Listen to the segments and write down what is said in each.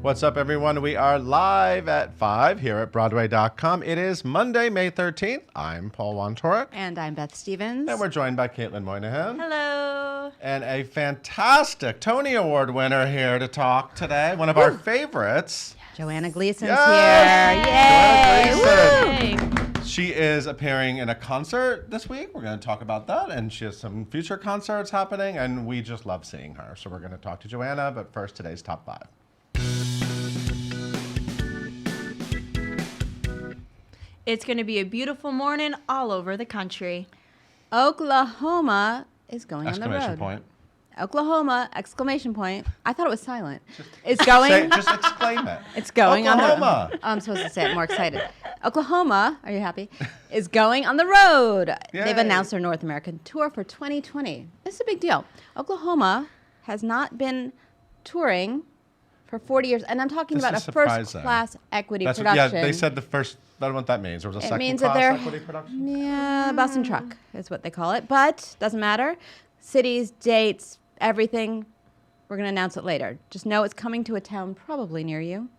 What's up, everyone? We are live at 5 here at Broadway.com. It is Monday, May 13th. I'm Paul Wontorek. And I'm Beth Stevens. And we're joined by Caitlin Moynihan. Hello. And a fantastic Tony Award winner here to talk today. One of our favorites. Joanna Gleason's Yes! here. Joanna Yay! Gleason. She is appearing in a concert this week. We're going to talk about that. And she has some future concerts happening. And we just love seeing her. So we're going to talk to Joanna. But first, today's Top 5. It's going to be a beautiful morning all over the country. Oklahoma is going on the road. Exclamation point. Oklahoma, exclamation point. I thought it was silent. It's going. Just exclaim it. It's going Oklahoma. on the road. I'm supposed to say it more excited. Oklahoma, are you happy? Is going on the road. Yay. They've announced their North American tour for 2020. This is a big deal. Oklahoma has not been touring for 40 years. And I'm talking about a first-class equity production. Yeah, they said the first, I don't know what that means. There was a second-class equity production? Yeah, bus and truck is what they call it. But doesn't matter. Cities, dates, everything. We're going to announce it later. Just know it's coming to a town probably near you.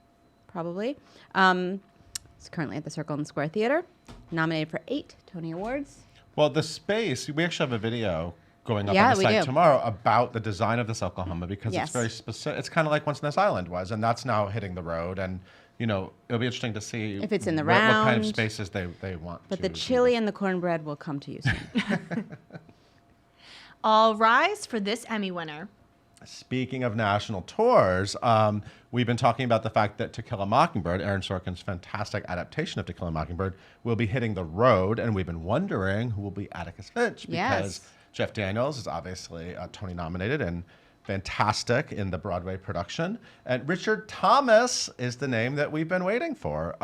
Probably. It's currently at the Circle and Square Theater. Nominated for 8 Tony Awards. Well, the space, we actually have a video going up Yeah, on the we site do. tomorrow about the design of this Oklahoma because Yes. it's very specific. It's kind of like Once Ness Island was, and that's now hitting the road. And, you know, it'll be interesting to see If it's in the what kind of round. spaces they want But to the do chili this. and the cornbread will come to you soon. All rise for this Emmy winner. Speaking of national tours, we've been talking about the fact that To Kill a Mockingbird, Aaron Sorkin's fantastic adaptation of To Kill a Mockingbird, will be hitting the road, and we've been wondering who will be Atticus Finch because Yes. Jeff Daniels is obviously Tony nominated and fantastic in the Broadway production, and Richard Thomas is the name that we've been waiting for.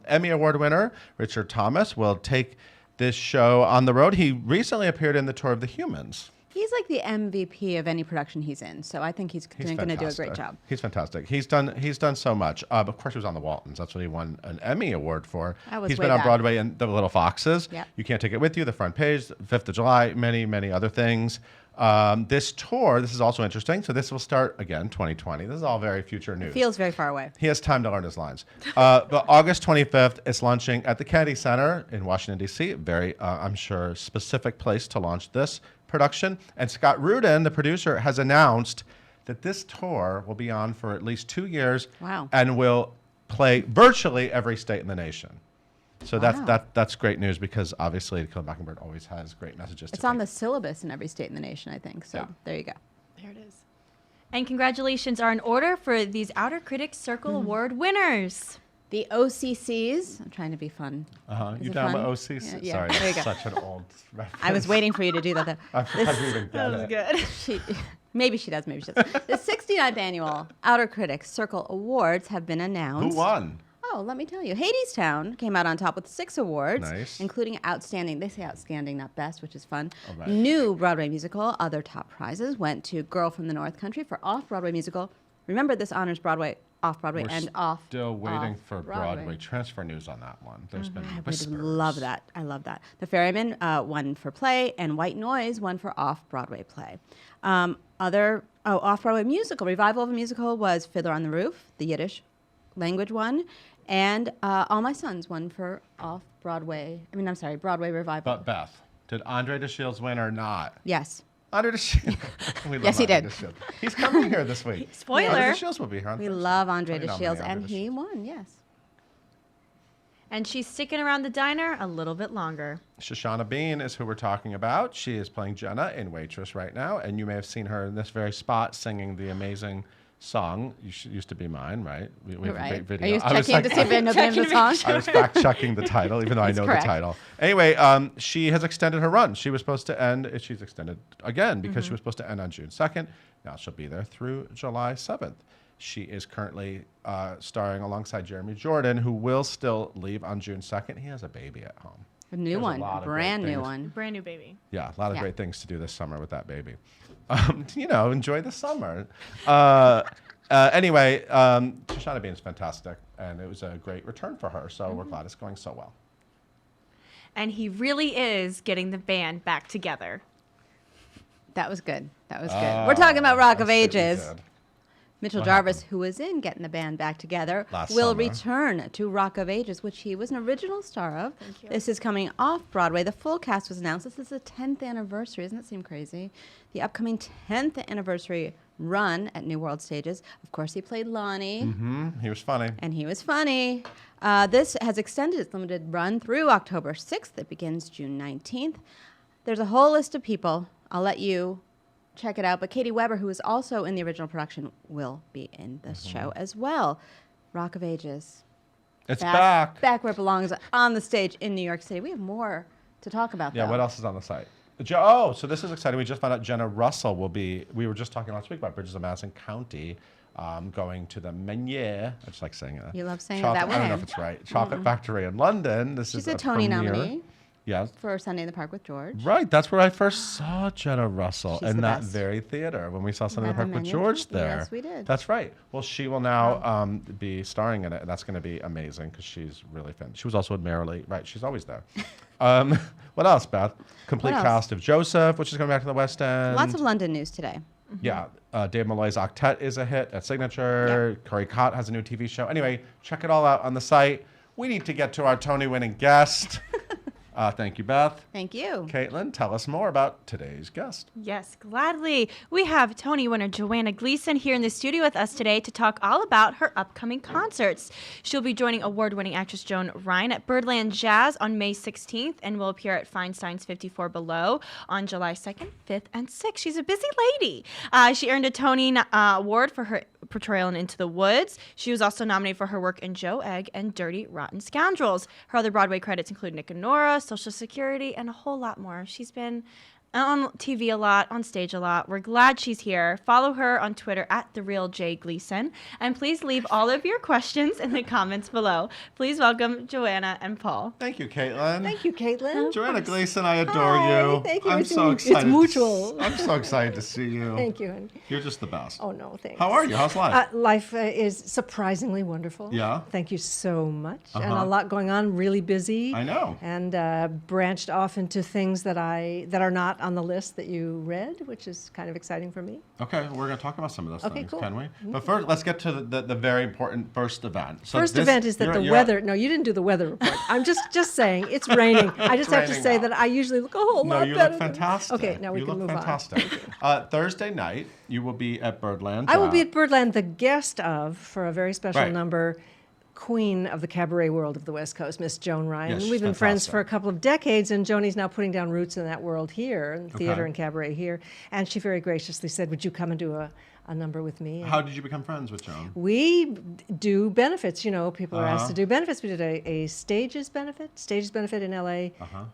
Emmy Award winner Richard Thomas will take this show on the road. He recently appeared in the Tour of the Humans. He's like the MVP of any production he's in. So I think he's going to do a great job. He's fantastic. He's done so much. Of course, he was on the Waltons. That's what he won an Emmy Award for. He's been on Broadway in The Little Foxes. Yep. You Can't Take It With You, The Front Page, 5th of July, many, many other things. This tour, this is also interesting. So this will start, again, 2020. This is all very future news. Feels very far away. He has time to learn his lines. But August 25th, it's launching at the Kennedy Center in Washington, D.C. Very, I'm sure, specific place to launch this production. And Scott Rudin, the producer, has announced that this tour will be on for at least 2 years. Wow. And will play virtually every state in the nation. So Wow. that's great news because obviously To Kill a Mockingbird always has great messages. It's on the syllabus in every state in the nation, I think. So Yeah. there you go. There it is. And congratulations are in order for these Outer Critics Circle Award winners. The OCCs. I'm trying to be fun. Is You it down fun? with OCC? Yeah, Sorry, there you go. that's such an old reference. I was waiting for you to do that. Though. I forgot you even That get was it. good. Maybe she does, maybe she does. The 69th Annual Outer Critics Circle Awards have been announced. Who won? Oh, let me tell you. Hadestown came out on top with 6 awards, Nice. including Outstanding. They say Outstanding, not Best, which is fun. All right. New Broadway Musical. Other top prizes went to Girl from the North Country for Off-Broadway Musical. Remember, this honors Broadway, Off-Broadway, We're and off. Still waiting for Off-Broadway. Broadway transfer news on that one. There's been I would whispers. love that. I love that. The Ferryman won for play, and White Noise won for off-Broadway play. Off-Broadway musical. Revival of a musical was Fiddler on the Roof, the Yiddish language one, and All My Sons won for Broadway revival. But Beth, did Andre DeShields win or not? Yes. Andre DeShields. We love Yes, he Andre did. DeShields. He's coming here this week. Spoiler. Andre DeShields will be here on We Thursday. love Andre Tony DeShields, nominated and Andre he DeShields. won, yes. And she's sticking around the diner a little bit longer. Shoshana Bean is who we're talking about. She is playing Jenna in Waitress right now, and you may have seen her in this very spot singing the amazing song, Used to Be Mine, right? We have a Right. great video. Are you I was checking to see if I know the name of the song? I was fact-checking the title, even though I know correct. the title. Anyway, she has extended her run. She was supposed to end, she's extended again because she was supposed to end on June 2nd. Now she'll be there through July 7th. She is currently starring alongside Jeremy Jordan, who will still leave on June 2nd. He has a baby at home. A new There's a one, lot of brand great new things. one. Brand new baby. Yeah, a lot of Yeah. great things to do this summer with that baby. Enjoy the summer. Anyway, Shoshana Bean is fantastic, and it was a great return for her, so we're glad it's going so well. And he really is getting the band back together. That was good. That was good. We're talking about Rock of That's what he Ages. said. Mitchell What Jarvis, happened? who was in Getting the Band Back Together, Last will summer. return to Rock of Ages, which he was an original star of. Thank you. This is coming off Broadway. The full cast was announced. This is the 10th anniversary. Doesn't that seem crazy? The upcoming 10th anniversary run at New World Stages. Of course, he played Lonnie. He was funny. And he was funny. This has extended its limited run through October 6th. It begins June 19th. There's a whole list of people. I'll let you check it out. But Katie Weber, who is also in the original production, will be in this show as well. Rock of Ages. It's back. Back where it belongs, on the stage in New York City. We have more to talk about, Yeah, though. what else is on the site? Oh, so this is exciting. We just found out Jenna Russell will be, we were just talking last week about Bridges of Madison County going to the Meunier. I just like saying that. You love saying it that I don't way. know if it's right. Chocolate Factory in London. This She's is a Tony premiere. nominee Yes. for Sunday in the Park with George. Right, that's where I first saw Jenna Russell She's in the that best. very theater when we saw Sunday in the At Park the with Meunier George County. there. Yes, we did. That's right. Well, she will now be starring in it, and that's going to be amazing because she's really fun. She was also in Merrily. Right, she's always there. What else, Beth? Complete What else? cast of Joseph, which is coming back to the West End. Lots of London news today. Yeah, Dave Malloy's Octet is a hit at Signature. Corey Cott has a new TV show. Anyway, check it all out on the site. We need to get to our Tony-winning guest. Thank you, Beth. Thank you. Caitlin, tell us more about today's guest. Yes, gladly. We have Tony winner Joanna Gleason here in the studio with us today to talk all about her upcoming concerts. She'll be joining award-winning actress Joan Ryan at Birdland Jazz on May 16th and will appear at Feinstein's 54 Below on July 2nd, 5th, and 6th. She's a busy lady. She earned a Tony Award for her portrayal in Into the Woods. She was also nominated for her work in Joe Egg and Dirty Rotten Scoundrels. Her other Broadway credits include Nick and Nora, Social Security, and a whole lot more. She's been on TV a lot, on stage a lot. We're glad she's here. Follow her on Twitter at @TheRealJGleason. And please leave all of your questions in the comments below. Please welcome Joanna and Paul. Thank you, Caitlin. Thank you, Caitlin. Joanna Gleason, I adore Hi, you. thank you. I'm It's so it's excited. mutual. I'm so excited to see you. Thank you. honey. You're just the best. Oh, no, thanks. How are you? How's life? Life is surprisingly wonderful. Yeah? Thank you so much. And Uh-huh. a lot going on, really busy. I know. And branched off into things that are not on the list that you read, which is kind of exciting for me. Okay, we're going to talk about some of those Okay, things, cool. can we? But first, let's get to the very important first event. So First this- event is that you're- the you're- weather. No, you didn't do the weather report. I'm just saying it's raining. I just have to raining say now. that I usually look a whole No, lot you better. look than- fantastic. Okay, now we you can look move fantastic. Thursday night, you will be at Birdland. I will be at Birdland, the guest of, for a very special Right. number, queen of the cabaret world of the West Coast, Miss Joan Ryan. Yes, We've she's been friends fantastic. for a couple of decades, and Joni's now putting down roots in that world here, in theater Okay. and cabaret here. And she very graciously said, would you come and do a number with me? And How did you become friends with Joan? we do benefits, people are asked Uh-huh. to do benefits. We did a stages benefit in LA Uh-huh.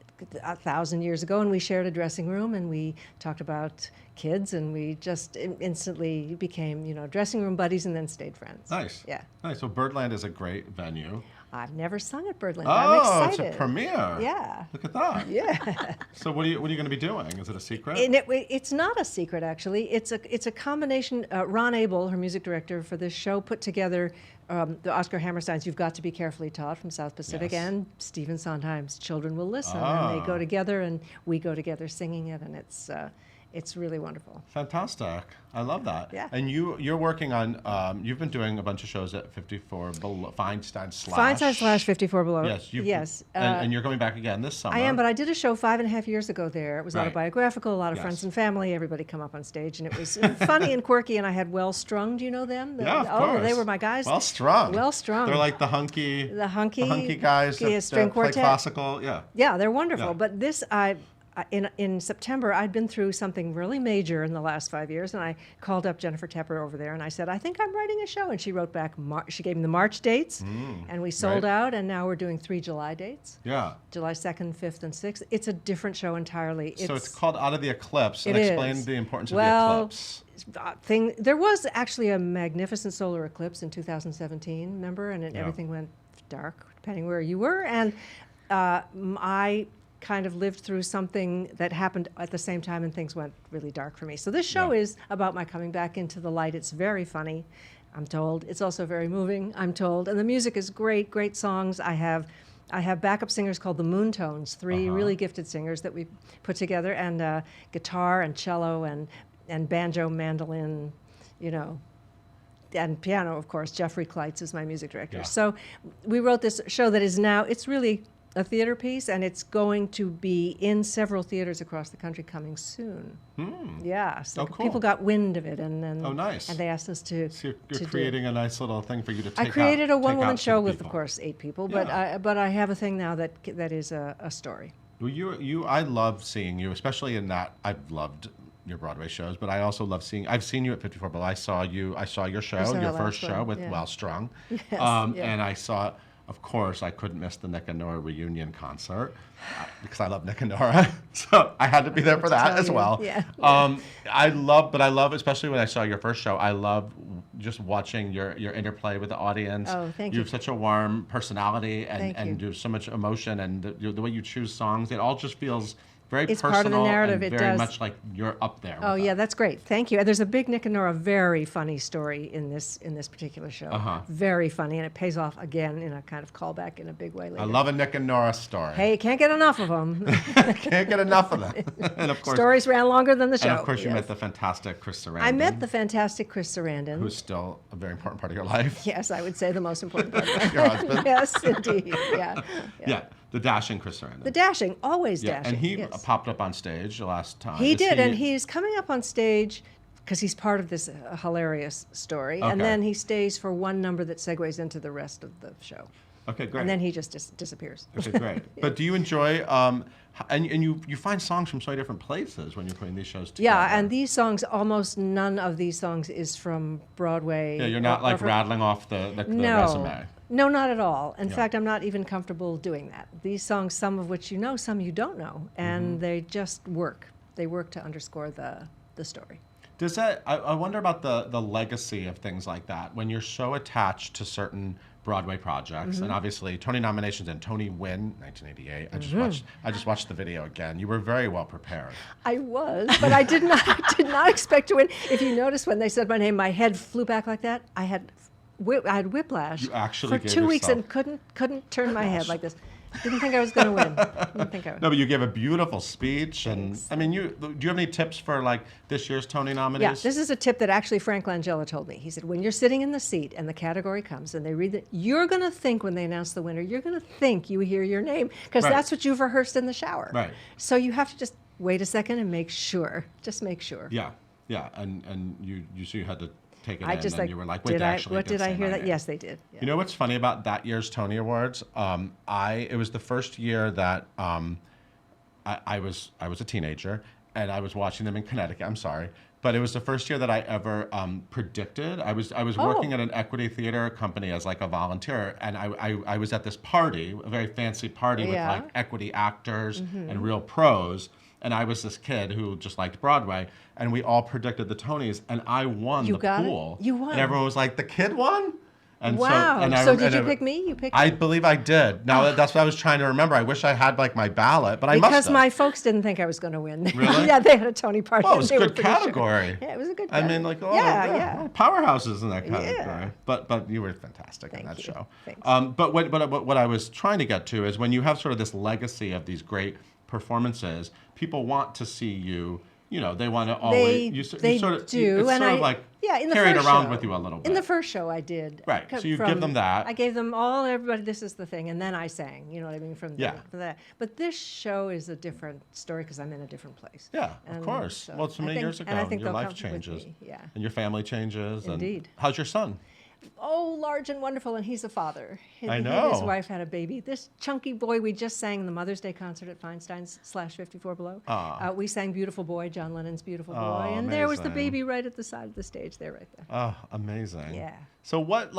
1,000 years ago, and we shared a dressing room, and we talked about kids, and we just instantly became, dressing room buddies, and then stayed friends. Nice. Yeah. Nice. So Birdland is a great venue. I've never sung at Birdland. Oh, I'm it's excited. a premiere. Yeah. Look at that. Yeah. So what are you going to be doing? Is it a secret? And it's not a secret, actually. It's a combination. Ron Abel, her music director for this show, put together the Oscar Hammerstein's "You've Got to Be Carefully Taught" from South Pacific, Yes. and Stephen Sondheim's "Children Will Listen," and Ah. they go together, and we go together singing it, and it's really wonderful. Fantastic. I love that. Yeah. And you're working on, you've been doing a bunch of shows at 54 Below, Feinstein / Feinstein / 54 Below. Yes. Yes. And you're going back again this summer. I am, but I did a show 5.5 years ago there. It was Right. autobiographical, a lot of Yes. friends and family. Everybody come up on stage, and it was funny and quirky. And I had Well Strung. Do you know them? Yeah, of Oh, they course. were my guys. Well strung. Well strung. They're like the hunky hunky guys that, string play quartet. classical. Yeah. Yeah, they're wonderful. Yeah. But this, in September, I'd been through something really major in the last 5 years, and I called up Jennifer Tepper over there, and I said, I think I'm writing a show. And she wrote back, she gave me the March dates, and we sold right. out, and now we're doing 3 July dates. Yeah. July 2nd, 5th, and 6th. It's a different show entirely. So it's called Out of the Eclipse. And It explain is. the importance of Well, the eclipse. There was actually a magnificent solar eclipse in 2017, remember? And Yeah. everything went dark, depending where you were. And I kind of lived through something that happened at the same time, and things went really dark for me. So this show Yeah. is about my coming back into the light. It's very funny, I'm told. It's also very moving, I'm told. And the music is great, great songs. I have backup singers called the Moontones, 3 Uh-huh. really gifted singers that we put together, and guitar and cello and banjo, mandolin, and piano, of course. Jeffrey Kleitz is my music director. Yeah. So we wrote this show that is now, it's really a theater piece, and it's going to be in several theaters across the country coming soon. Yeah, so Oh, cool. people got wind of it, and Oh, nice. and they asked us to. So you're to do it. creating a nice little thing for you to take I created a take one-woman out to show the with, of people. course, 8 people, Yeah. but I have a thing now that is a story. Well, I love seeing you, especially in that. I've loved your Broadway shows, but I also love seeing. I've seen you at 54 Below. I saw your show, saw your that first last show one, with yeah. Well Strung, Yes, yeah. and I saw. Of course, I couldn't miss the Nick and Nora reunion concert because I love Nick and Nora, so I had to be there for that tell as you. well. Yeah. I love, especially when I saw your first show. I love just watching your interplay with the audience. Oh, thank You you. have such a warm personality, Thank and you. do so much emotion, and the way you choose songs, it all just feels very It's personal part of the narrative, and it very does. much like you're up there. Oh with yeah, us. that's great. Thank you. There's a big Nick and Nora very funny story in this particular show. Uh-huh. Very funny, and it pays off again in a kind of callback in a big way later. I love a Nick and Nora story. Hey, can't get enough of them. Can't get enough of them. And of course, Stories ran longer than the show. and of course, you yes. met the fantastic Chris Sarandon. I met the fantastic Chris Sarandon. who's still a very important part of your life. Yes, I would say the most important part of my Your husband. Yes, indeed. Yeah. Yeah, the dashing Chris Sarandon. The dashing, always yeah, dashing. and he yes. popped up on stage last time. He Is did, and he's coming up on stage because he's part of this hilarious story, and Okay. then he stays for one number that segues into the rest of the show, Okay, great. and then he just disappears. Okay, great. But do you enjoy? And you find songs from so many different places when you're putting these shows together. Yeah, and these songs, almost none of these songs is from Broadway. Yeah, you're not or like from- rattling off the No, resume. no, not at all. In Yeah. fact, I'm not even comfortable doing that. These songs, some of which you know, some you don't know, and they just work. They work to underscore the story. Does that? I wonder about the legacy of things like that when you're so attached to certain Broadway projects, and obviously Tony nominations and Tony win 1988. I just watched the video again. You were very well prepared. I was, but I did not expect to win. If you notice, when they said my name, my head flew back like that. I had whiplash You actually for gave 2 weeks yourself- and couldn't turn my head like this. Didn't think I was going to win. Didn't think I would. No, but you gave a beautiful speech, and I mean, do you have any tips for like this year's Tony nominees? Yeah, this is a tip that actually Frank Langella told me. He said, when you're sitting in the seat and the category comes and they read it, you're going to think when they announce the winner, you're going to think you hear your name because Right. that's what you've rehearsed in the shower. Right. So you have to just wait a second and make sure. Just make sure. Yeah, and you had to take it I in, just and like, you were like, wait, did they I, actually what did I say hear my that? name. Yes, they did. Yeah. You know what's funny about that year's Tony Awards? It was the first year that I was a teenager, and I was watching them in Connecticut. I'm sorry, but it was the first year that I ever predicted. I was working at an equity theater company as like a volunteer, and I was at this party, a very fancy party with Yeah. like equity actors and real pros. And I was this kid who just liked Broadway, and we all predicted the Tonys, and I won You the got it? pool. You won. And everyone was like, "The kid won." And Wow. So, and So did and you pick me? You picked I me? believe I did. Now that's what I was trying to remember. I wish I had like my ballot, but I must Because have. my folks didn't think I was going to win. Really? Yeah, they had a Tony party. Well, it and was they a were good pretty sure. category. Yeah, it was a good I category. mean, like, yeah. powerhouses in that category. Yeah. But you were fantastic in Thank that you. show. Thanks. But what I was trying to get to is when you have sort of this legacy of these great performances, people want to see you. You know, they want to always. You They sort of, do, It's and sort of I like in the carried first around show, with you a little bit. In the first show, I did. Right, so you give them that. I gave them all, everybody. This is the thing, and then I sang. You know what I mean? From Yeah. that. But this show is a different story because I'm in a different place. Yeah, of And course. so Well, so I many think- years ago, and I think your they'll life come with changes, me, yeah. and your family changes. Indeed. And how's your son? Oh, large and wonderful, and he's a father. He I and his know. wife had a baby. This chunky boy, we just sang the Mother's Day concert at Feinstein's /54 Below. Ah. We sang Beautiful Boy, John Lennon's Beautiful Boy, Oh, and there was the amazing. baby right at the side of the stage there, right there. Oh, amazing. Yeah. So what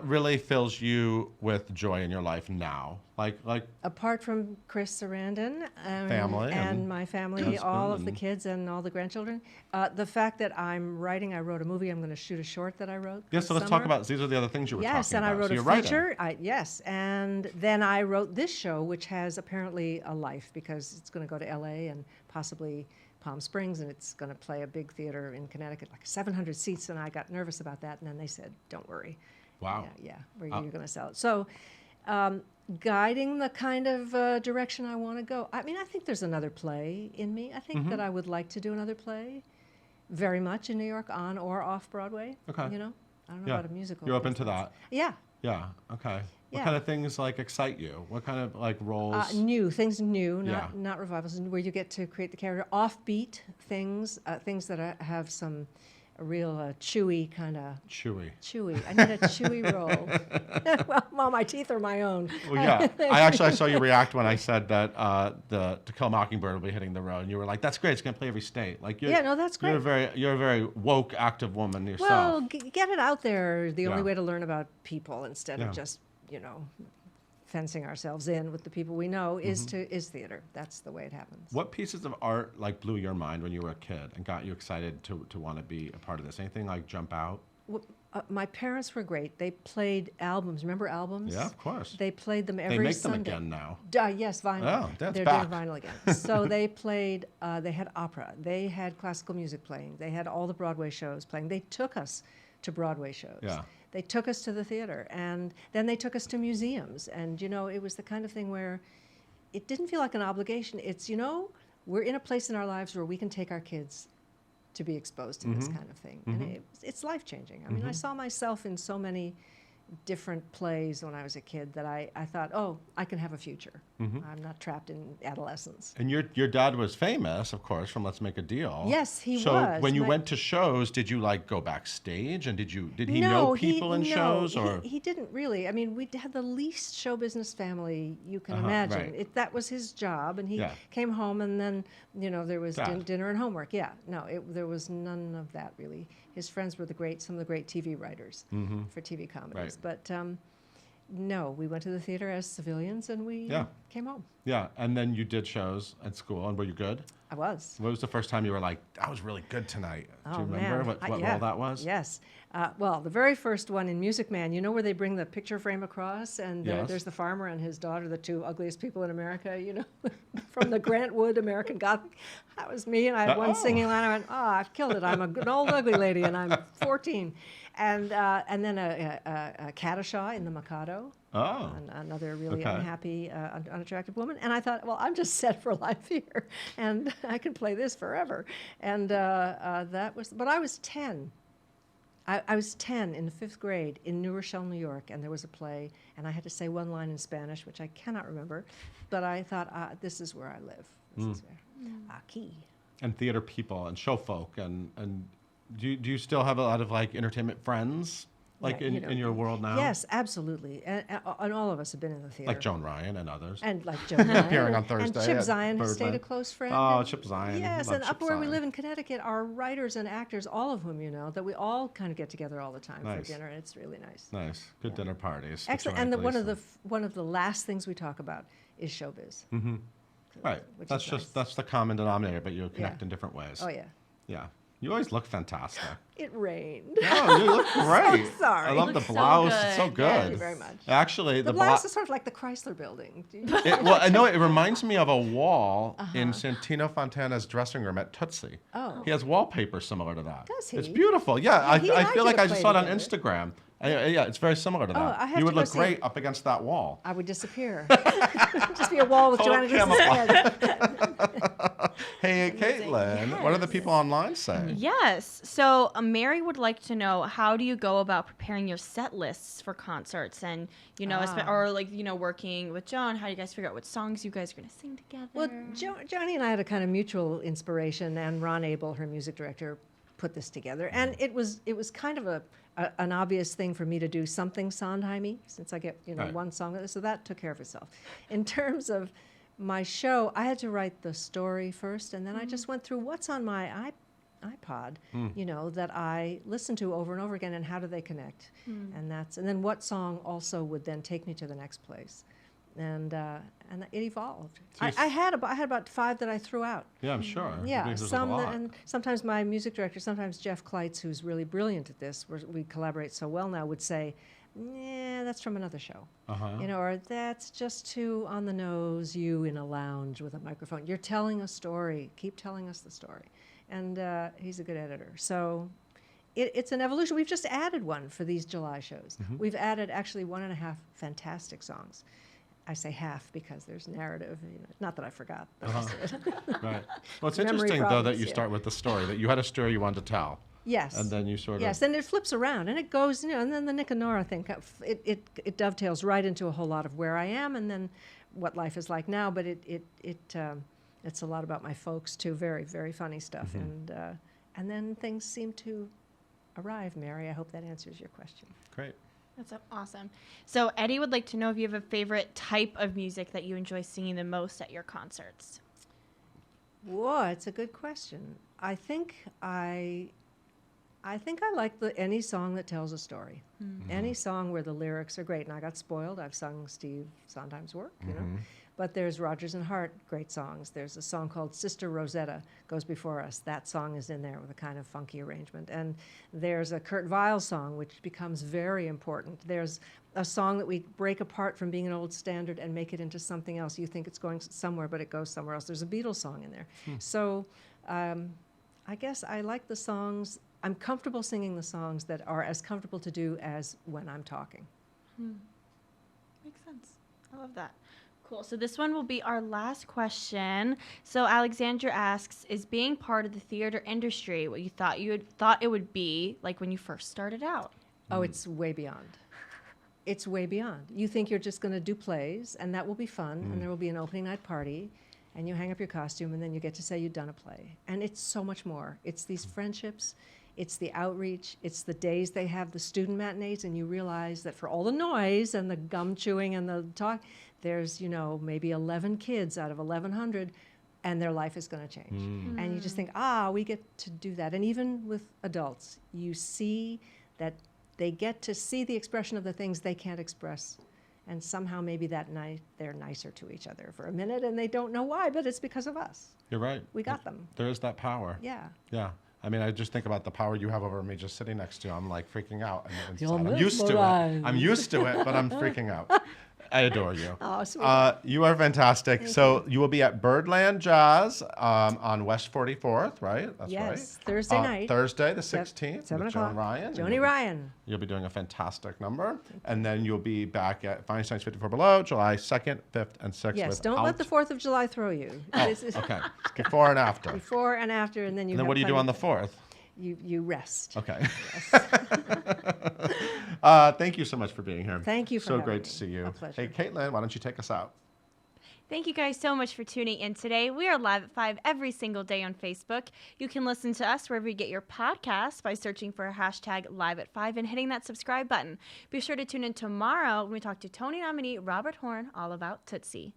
really fills you with joy in your life now? Like Apart from Chris Sarandon Family and and my family, husband all of the and- kids and all the grandchildren, the fact that I wrote a movie, I'm going to shoot a short that I wrote. yeah. this So let's summer. talk about these are the other things you were Yes, talking and about. I wrote so a you're writing. feature. Yes, and then I wrote this show, which has apparently a life because it's going to go to L.A. and possibly Palm Springs, and it's going to play a big theater in Connecticut, like 700 seats. And I got nervous about that, and then they said, "Don't worry." Wow. Yeah, where you're going to sell it. So, guiding the kind of direction I want to go. I mean, I think there's another play in me. I think Mm-hmm. that I would like to do another play, very much in New York, on or off Broadway. Okay. You know. I don't know about a musical. You're open to performance. that? Yeah. Yeah. Okay. What Yeah. kind of things like excite you? What kind of like roles? Things new, Yeah. not revivals, where you get to create the character. Offbeat things, things that have some a real chewy kind of. Chewy. Chewy. I need a chewy role. Well, my teeth are my own. Well, yeah. I saw you react when I said that the To Kill a Mockingbird will be hitting the road, and you were like, "That's great. It's gonna play every state." Like, Yeah, no, that's great. You're a very woke, active woman yourself. Well, get it out there. The only Yeah. way to learn about people instead Yeah. of just, fencing ourselves in with the people we know is theater. That's the way it happens. What pieces of art like blew your mind when you were a kid and got you excited to want to be a part of this? Anything like jump out? Well, my parents were great. They played albums. Remember albums? Yeah, of course. They played them They every make Sunday. them again now. Yes, vinyl. Oh, that's They're back. doing vinyl again. So they played. They had opera. They had classical music playing. They had all the Broadway shows playing. They took us to Broadway shows. Yeah. They took us to the theater, and then they took us to museums. And it was the kind of thing where it didn't feel like an obligation. It's we're in a place in our lives where we can take our kids to be exposed to this kind of thing, and it's life changing. I mean, I saw myself in so many different plays when I was a kid that I thought, oh, I can have a future. I'm not trapped in adolescence. And your dad was famous, of course, from Let's Make a Deal. Yes, he so was. when you My- went to shows, did you like go backstage, and did he know people in shows, or he didn't really. I mean, we had the least show business family you can Uh-huh, imagine. right. That was his job, and he Yeah. came home, and then there was Dad. dinner and homework. Yeah, no, there was none of that really. His friends were some of the great TV writers for TV comedies, Right. but. No, we went to the theater as civilians, and we Yeah. came home. yeah? And then you did shows at school, and were you good? I was. What was the first time you were like, "I was really good tonight"? Do Oh, you remember man. what Yeah. role that was? Yes. Well, the very first one in Music Man, where they bring the picture frame across, and Yes. there's the farmer and his daughter, the two ugliest people in America, from the Grant Wood American Gothic. That was me, and I had one Oh. singing line. I went, oh, I've killed it. I'm an old ugly lady, and I'm 14. And then a Caddishaw in the Mikado. Oh. Another really Okay. unhappy, unattractive woman. And I thought, well, I'm just set for life here, and I can play this forever. And but I was 10. I was 10 in the 5th grade in New Rochelle, New York, and there was a play, and I had to say one line in Spanish, which I cannot remember, but I thought, this is where I live. This is where, aquí. And theater people and show folk and do you still have a lot of like entertainment friends like Yeah, in your world now? Yes, absolutely. And all of us have been in the theater. Like Joan Ryan and others. And like Joe Ryan. Appearing on And Thursday Chip at Zion stayed a Birdland. close friend. Oh, and- Chip Zion. Yes, Love and Chip up where we Zion. live in Connecticut are writers and actors, all of whom that we all kind of get together all the time Nice. for dinner, and it's really nice. Nice. Good dinner parties. with Excellent. Joanna And one of the last things we talk about is showbiz. Right. which That's is just nice. that's the common denominator, but you connect Yeah. in different ways. Oh yeah. Yeah. You always look fantastic. It rained. No, you look great. sorry. I love You the look so blouse. It's so good. good. Yes. Thank you very much. Actually, The the blouse blouse. is sort of like the Chrysler Building. Well, I know it reminds me of a wall Uh-huh. in Santino Fontana's dressing room at Tootsie. Oh. He has wallpaper similar to that. Does It's he? beautiful. Yeah, Yeah, he and I I feel did like a I just play saw it on together. Instagram. Yeah, it's very similar to that. I have You to would go look see great it. up against that wall. I would disappear. Just be a wall with Total Joanna Gleason's head. Hey, Caitlin, what do the people online say? Yes. So Mary would like to know, how do you go about preparing your set lists for concerts, and or like working with Joan? How do you guys figure out what songs you guys are going to sing together? Well, Johnny and I had a kind of mutual inspiration, and Ron Abel, her music director, put this together. And it was kind of an obvious thing for me to do something Sondheimy, since I get Right. one song. So that took care of itself. In terms of my show, I had to write the story first, and then I just went through what's on my iPod, that I listen to over and over again, and how do they connect? And then what song also would then take me to the next place, and it evolved. So I had about 5 that I threw out. Yeah, I'm sure. Yeah, Because there's a some lot. and sometimes my music director, sometimes Jeff Kleitz, who's really brilliant at this, we collaborate so well now, would say, "Yeah, that's from another show." Uh-huh. Or that's just too on the nose, you in a lounge with a microphone. You're telling a story. Keep telling us the story. And he's a good editor. So it's an evolution. We've just added one for these July shows. We've added actually 1.5 fantastic songs. I say half because there's narrative. Not that I forgot. But Right. Well, it's Memory interesting, though, that problems, you yeah. start with the story, that you had a story you wanted to tell. Yes. And then you sort Yes, of. and it flips around, and it goes, and then the Nick and Nora thing, it dovetails right into a whole lot of where I am, and then what life is like now. But it's a lot about my folks too. Very, very funny stuff, and then things seem to arrive. Mary, I hope that answers your question. Great. That's awesome. So Eddie would like to know if you have a favorite type of music that you enjoy singing the most at your concerts. Whoa, it's a good question. I think I like any song that tells a story. Any song where the lyrics are great. And I got spoiled. I've sung Steve Sondheim's work, you know. But there's Rodgers and Hart, great songs. There's a song called Sister Rosetta Goes Before Us. That song is in there with a kind of funky arrangement. And there's a Kurt Weill song, which becomes very important. There's a song that we break apart from being an old standard and make it into something else. You think it's going somewhere, but it goes somewhere else. There's a Beatles song in there. So I guess I like the songs. I'm comfortable singing the songs that are as comfortable to do as when I'm talking. Makes sense. I love that. Cool. So this one will be our last question. So Alexandra asks, is being part of the theater industry what you thought it would be like when you first started out? Oh, it's way beyond. It's way beyond. You think you're just going to do plays, and that will be fun, and there will be an opening night party, and you hang up your costume, and then you get to say you've done a play. And it's so much more. It's these friendships. It's the outreach. It's the days they have the student matinees, and you realize that for all the noise and the gum chewing and the talk, there's, maybe 11 kids out of 1,100, and their life is going to change. And you just think, we get to do that. And even with adults, you see that they get to see the expression of the things they can't express. And somehow maybe that night they're nicer to each other for a minute, and they don't know why, but it's because of us. You're right. We got them. There is that power. Yeah. Yeah. I mean, I just think about the power you have over me just sitting next to you. I'm like freaking out. And You're I'm used to it. mesmerized. I'm used to it, but I'm freaking out. I adore you. Oh, sweet. You are fantastic. You will be at Birdland Jazz on West 44th, right? That's right. Yes, Thursday night. Thursday the 16th 7 with o'clock. Joan Ryan. Joni Ryan. You'll be doing a fantastic number. And then you'll be back at Feinstein's 54 Below, July 2nd, 5th, and 6th. Yes, don't let the 4th of July throw you. This is Okay. Before and after. before and after, and then you And then have what do you do plenty- on the 4th? You rest. Okay. Thank you so much for being here. Thank you for So having great me. to see you. A pleasure. Hey, Caitlin, why don't you take us out? Thank you guys so much for tuning in today. We are live at 5 every single day on Facebook. You can listen to us wherever you get your podcasts by searching for hashtag live at 5 and hitting that subscribe button. Be sure to tune in tomorrow when we talk to Tony nominee Robert Horn all about Tootsie.